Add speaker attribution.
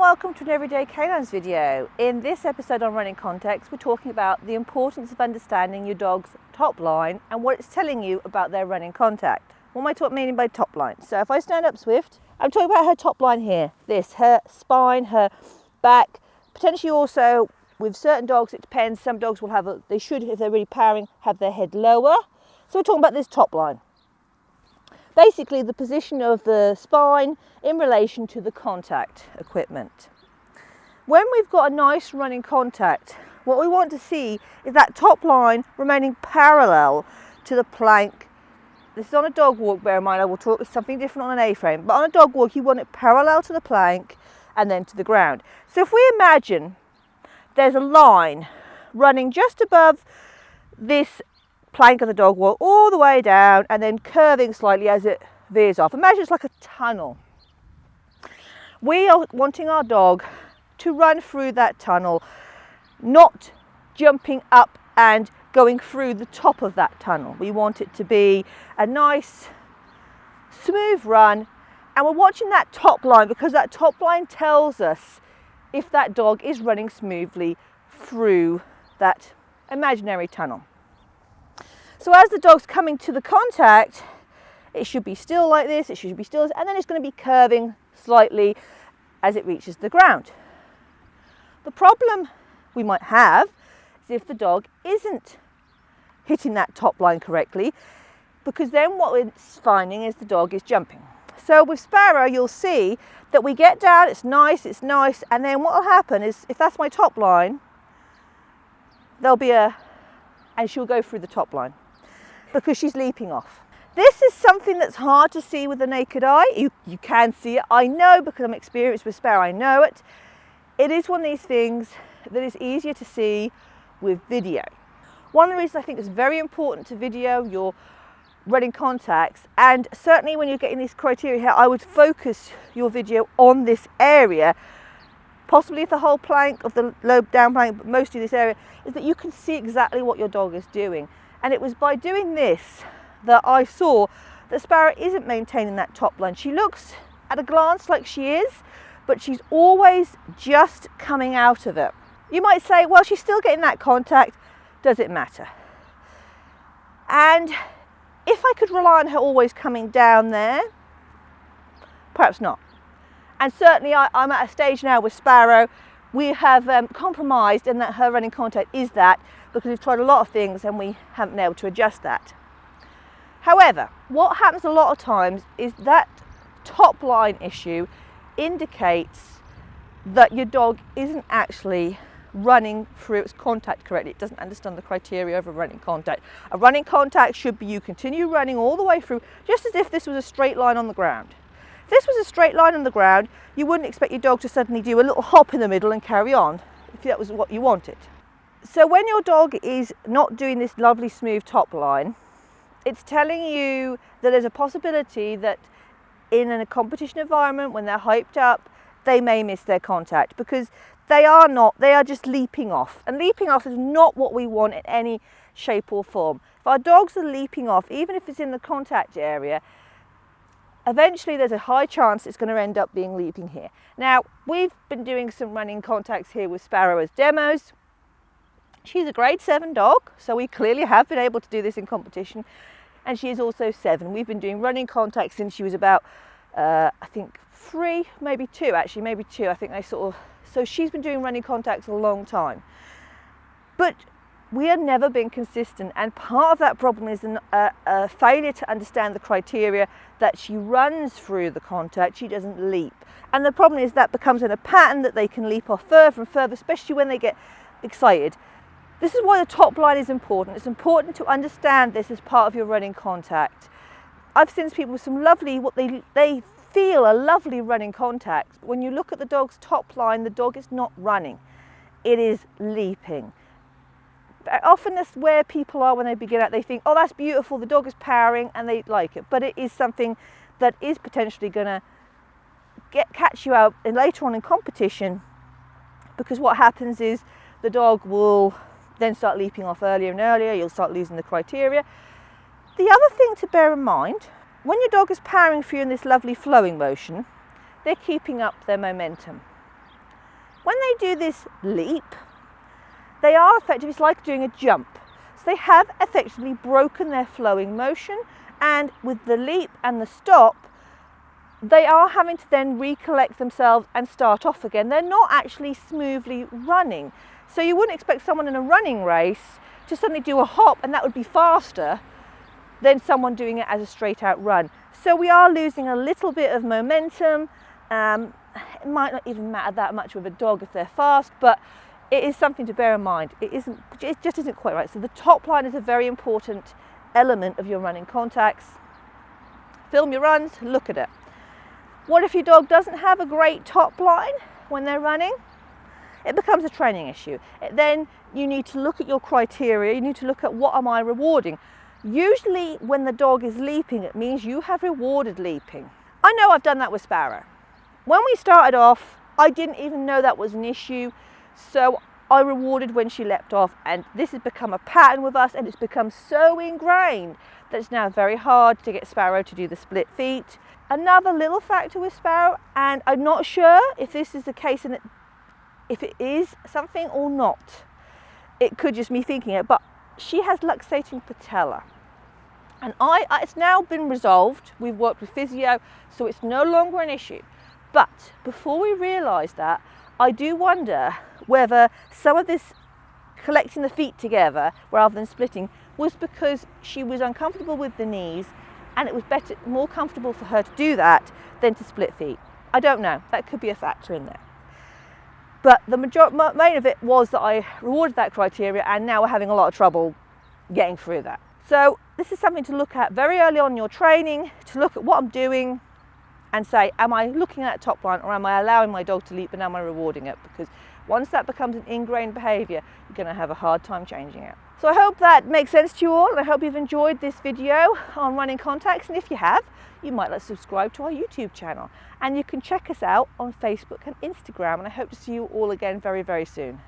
Speaker 1: welcome to an Everyday Canines video. In this episode on Running Context, we're talking about the importance of understanding your dog's top line and what it's telling you about their running contact. What am I meaning by top line? So if I stand up Swift, I'm talking about her top line here. Her spine, her back, potentially also with certain dogs, it depends. Some dogs will have, they should, if they're really powering, have their head lower. So we're talking about this top line. Basically the position of the spine in relation to the contact equipment. When we've got a nice running contact, what we want to see is that top line remaining parallel to the plank. This is on a dog walk, bear in mind, I will talk something different on an A-frame, but on a dog walk you want it parallel to the plank and then to the ground. So if we imagine there's a line running just above this plank of the dog walk all the way down and then curving slightly as it veers off. Imagine it's like a tunnel. We are wanting our dog to run through that tunnel, not jumping up and going through the top of that tunnel. We want it to be a nice smooth run, and we're watching that top line because that top line tells us if that dog is running smoothly through that imaginary tunnel. So as the dog's coming to the contact, it should be still like this, it should be still, and then it's going to be curving slightly as it reaches the ground. The problem we might have is if the dog isn't hitting that top line correctly, because then what we're finding is the dog is jumping. So with Sparrow, you'll see that we get down, it's nice, and then what will happen is, if that's my top line, and she'll go through the top line because she's leaping off. This is something that's hard to see with the naked eye. You can see it, I know, because I'm experienced with Sparrow, I know it. It is one of these things that is easier to see with video. One of the reasons I think it's very important to video your running contacts, and certainly when you're getting these criteria here, I would focus your video on this area, possibly the whole plank of the low down plank, but mostly this area, is that you can see exactly what your dog is doing. And it was by doing this that I saw that Sparrow isn't maintaining that top line. She looks at a glance like she is, but she's always just coming out of it. You might say, well, she's still getting that contact, does it matter? And if I could rely on her always coming down there, perhaps not. And certainly I'm at a stage now with Sparrow, we have compromised in that her running contact is that, because we've tried a lot of things and we haven't been able to adjust that. However, what happens a lot of times is that top line issue indicates that your dog isn't actually running through its contact correctly. It doesn't understand the criteria of a running contact. A running contact should be you continue running all the way through, just as if this was a straight line on the ground. If this was a straight line on the ground, you wouldn't expect your dog to suddenly do a little hop in the middle and carry on, if that was what you wanted. So when your dog is not doing this lovely smooth top line, it's telling you that there's a possibility that in a competition environment, when they're hyped up, they may miss their contact, because they are just leaping off. And leaping off is not what we want in any shape or form. If our dogs are leaping off, even if it's in the contact area, eventually there's a high chance it's going to end up being leaping here. Now, we've been doing some running contacts here with Sparrow as demos. She's a grade 7 dog, so we clearly have been able to do this in competition. And she is also 7. We've been doing running contacts since she was about, I think 3, maybe 2 actually, maybe 2. I think they so she's been doing running contacts a long time. But we have never been consistent, and part of that problem is a failure to understand the criteria that she runs through the contact, she doesn't leap. And the problem is that becomes in a pattern that they can leap off further and further, especially when they get excited. This is why the top line is important. It's important to understand this as part of your running contact. I've seen people with some lovely, what they feel a lovely running contact. When you look at the dog's top line, the dog is not running, it is leaping. Often that's where people are when they begin out. They think, oh, that's beautiful, the dog is powering, and they like it. But it is something that is potentially going to catch you out later on in competition, because what happens is the dog will then start leaping off earlier and earlier. You'll start losing the criteria. The other thing to bear in mind, when your dog is powering through in this lovely flowing motion, they're keeping up their momentum. When they do this leap, they are effectively, it's like doing a jump. So they have effectively broken their flowing motion, and with the leap and the stop, they are having to then recollect themselves and start off again. They're not actually smoothly running. So you wouldn't expect someone in a running race to suddenly do a hop, and that would be faster than someone doing it as a straight out run. So we are losing a little bit of momentum. It might not even matter that much with a dog if they're fast, but it is something to bear in mind. It just isn't quite right. So the top line is a very important element of your running contacts. Film your runs, look at it. What if your dog doesn't have a great top line when they're running? It becomes a training issue. Then you need to look at your criteria. You need to look at, what am I rewarding? Usually when the dog is leaping, it means you have rewarded leaping. I know I've done that with Sparrow. When we started off, I didn't even know that was an issue. So I rewarded when she leapt off, and this has become a pattern with us, and it's become so ingrained that it's now very hard to get Sparrow to do the split feet. Another little factor with Sparrow, and I'm not sure if this is the case and if it is something or not. It could just me thinking it, but she has luxating patella. And it's now been resolved. We've worked with physio, so it's no longer an issue. But before we realised that, I do wonder whether some of this collecting the feet together rather than splitting was because she was uncomfortable with the knees, and it was more comfortable for her to do that than to split feet. I don't know, that could be a factor in there. But the main of it was that I rewarded that criteria, and now we're having a lot of trouble getting through that. So this is something to look at very early on in your training, to look at what I'm doing and say, am I looking at top line, or am I allowing my dog to leap and am I rewarding it? Because once that becomes an ingrained behaviour, you're going to have a hard time changing it. So I hope that makes sense to you all, and I hope you've enjoyed this video on running contacts, and if you have, you might like to subscribe to our YouTube channel, and you can check us out on Facebook and Instagram, and I hope to see you all again very, very soon.